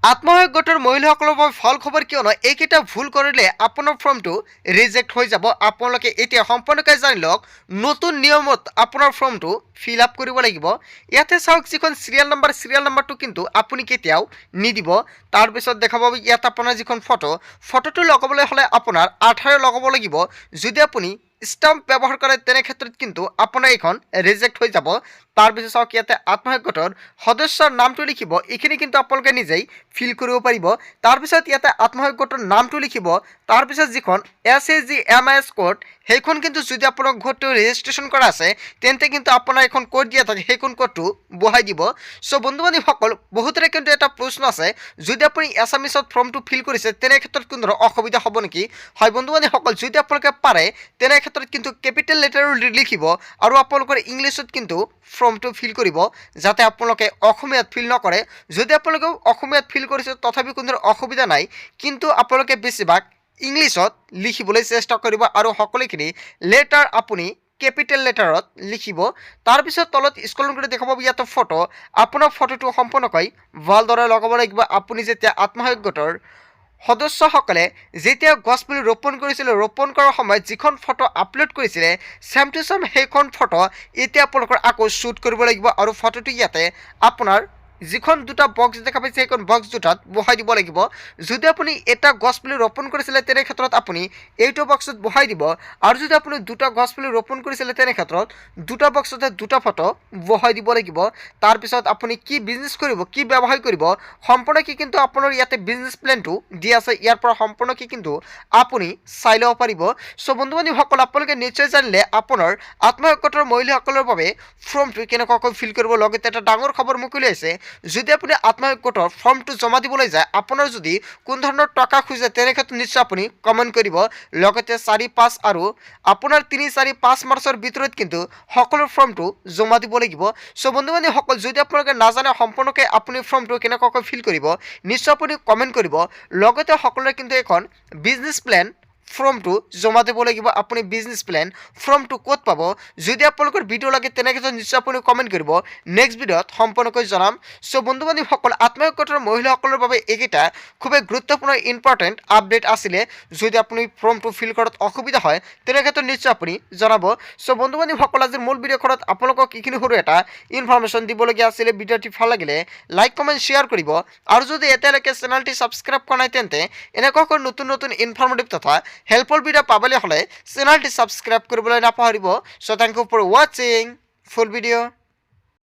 আত্মসহায়ক গোটৰ মহিলাসকলৰ বাবে ভাল খবৰ কিয়নো এইকেইটা ভুল কৰিলে আপোনাৰ ফৰ্মটো ৰিজেক্ট হৈ যাব। আপোনালোকে এতিয়া সম্পূৰ্ণকৈ জানি লওক নতুন নিয়মত আপোনাৰ ফৰ্মটো ফিল আপ কৰিব লাগিব। ইয়াতে চাওক যিখন চিৰিয়েল নাম্বাৰটো কিন্তু আপুনি কেতিয়াও নিদিব। তাৰপিছত দেখা পাব ইয়াত আপোনাৰ যিখন ফটোটো লগাবলৈ হ'লে আপোনাৰ আধাৰ লগাব লাগিব। যদি আপুনি ষ্টাম্প ব্যৱহাৰ কৰে তেনে ক্ষেত্ৰত কিন্তু আপোনাৰ এইখন ৰিজেক্ট হৈ যাব। তাৰপিছত চাওক ইয়াতে আত্মসহায়ক গোটৰ সদস্যৰ নামটো লিখিব। এইখিনি কিন্তু আপোনালোকে নিজেই ফিল কৰিব পাৰিব। তাৰপিছত ইয়াতে আত্মসহায়ক গোটৰ নামটো লিখিব। তাৰপিছত যিখন SAGMIS কোড সেইখন কিন্তু যদি আপোনাৰ গোটটো ৰেজিষ্ট্ৰেশ্যন কৰা আছে তেন্তে কিন্তু আপোনাৰ এখন কোড দিয়া থাকে, সেইখন কোডটো বহাই দিব। চ' বন্ধু বান্ধৱীসকল বহুতৰে কিন্তু এটা প্ৰশ্ন আছে, যদি আপুনি এছামিছত ফৰ্মটো ফিল কৰিছে তেনে ক্ষেত্ৰত কোনো অসুবিধা হ'ব নেকি? হয় বন্ধু বান্ধৱীসকল, যদি আপোনালোকে পাৰে তেনে ক্ষেত্ৰত কিন্তু কেপিটেল লেটাৰো লিখিব আৰু আপোনালোকৰ ইংলিছত কিন্তু ফৰ্মটো ফিল কৰিব, যাতে আপোনালোকে অসমীয়াত ফিল নকৰে। যদি আপোনালোকে অসমীয়াত ফিল কৰিছে তথাপি কোনো অসুবিধা নাই, কিন্তু আপোনালোকে বেছিভাগ ইংলিছত লিখিবলৈ চেষ্টা কৰিব আৰু সকলোখিনি লেটাৰ আপুনি কেপিটেল লেটাৰত লিখিব। তাৰপিছত তলত স্ক্ৰল কৰি দেখা পাব ইয়াতে ফটো। আপোনাৰ ফটোটো সম্পূৰ্ণকৈ ভালদৰে লগাব লাগিব। আপুনি যেতিয়া আত্মসহায়ক গোটৰ সদস্যসকলে যেতিয়া গছপুলি ৰোপণ কৰিছিলে, ৰোপণ কৰাৰ সময়ত যিখন ফটো আপলোড কৰিছিলে চেম টু চেম সেইখন ফটো এতিয়া আপোনালোকৰ আকৌ শ্বুট কৰিব লাগিব আৰু ফটোটো ইয়াতে আপোনাৰ যিখন দুটা বক্স দেখা পাইছে সেইখন বক্স দুটাত বহাই দিব লাগিব। যদি আপুনি এটা গছপুলি ৰোপণ কৰিছিলে তেনে ক্ষেত্ৰত আপুনি এইটো বক্সত বহাই দিব, আৰু যদি আপুনি দুটা গছপুলি ৰোপণ কৰিছিলে তেনে ক্ষেত্ৰত দুটা বক্সতে দুটা ফটো বহাই দিব লাগিব। তাৰপিছত আপুনি কি বিজনেছ কৰিব, কি ব্যৱসায় কৰিব সম্পূৰ্ণ কি কিন্তু আপোনাৰ ইয়াতে বিজনেছ প্লেনটো দি আছে, ইয়াৰ পৰা সম্পূৰ্ণ কি কিন্তু আপুনি চাই ল'ব পাৰিব। চ' বন্ধু বান্ধৱীসকল, আপোনালোকে নিশ্চয় জানিলে আপোনাৰ আত্মসহায়ক গোটৰ মহিলাসকলৰ বাবে ফৰ্মটো কেনেকুৱাকৈ ফিল কৰিব। লগতে এটা ডাঙৰ খবৰ মুকলি হৈছে, যদি আপুনি আত্মসহায়ক গোটৰ ফৰ্মটো জমা দিবলৈ যায় আপোনাৰ যদি কোনো ধৰণৰ টকা খোজে তেনে ক্ষেত্ৰত নিশ্চয় আপুনি কমেণ্ট কৰিব। লগতে 4-5 আৰু আপোনাৰ 3-4-5 মাৰ্চৰ ভিতৰত কিন্তু সকলো ফৰ্মটো জমা দিব লাগিব। চ' বন্ধু বান্ধৱীসকল, যদি আপোনালোকে নাজানে সম্পূৰ্ণকৈ আপুনি ফৰ্মটো কেনেকুৱাকৈ ফিল কৰিব নিশ্চয় আপুনি কমেণ্ট কৰিব। লগতে সকলোৰে কিন্তু এখন বিজনেছ প্লেন ফৰ্মটো জমা দিব লাগিব। আপুনি বিজনেছ প্লেন ফৰ্মটো ক'ত পাব, যদি আপোনালোকৰ ভিডিঅ' লাগে তেনে ক্ষেত্ৰত নিশ্চয় আপুনি কমেণ্ট কৰিব, নেক্সট ভিডিঅ'ত সম্পূৰ্ণকৈ জনাম। চ' বন্ধু বান্ধৱীসকল, আত্মসহায়ক গোটৰ মহিলাসকলৰ বাবে এইকেইটা খুবেই গুৰুত্বপূৰ্ণ ইম্পৰ্টেণ্ট আপডেট আছিলে। যদি আপুনি ফৰ্মটো ফিল কৰাত অসুবিধা হয় তেনে ক্ষেত্ৰত নিশ্চয় আপুনি জনাব। চ' বন্ধু বান্ধৱীসকল, আজিৰ মূল ভিডিঅ'খনত আপোনালোকক এইখিনি সৰু এটা ইনফৰ্মেশ্যন দিবলগীয়া আছিলে। ভিডিঅ'টি ভাল লাগিলে লাইক কমেণ্ট শ্বেয়াৰ কৰিব, আৰু যদি এতিয়ালৈকে চেনেলটি ছাবস্ক্ৰাইব কৰা নাই তেন্তে এনেকুৱাকৈ নতুন নতুন ইনফৰ্মেটিভ তথা হেল্পফুল ভিডিঅ' পাবলৈ হ'লে চেনেলটি ছাবস্ক্ৰাইব কৰিবলৈ নাপাহৰিব। চ' থেংক ইউ ফৰ ৱাচিং ফুল ভিডিঅ'।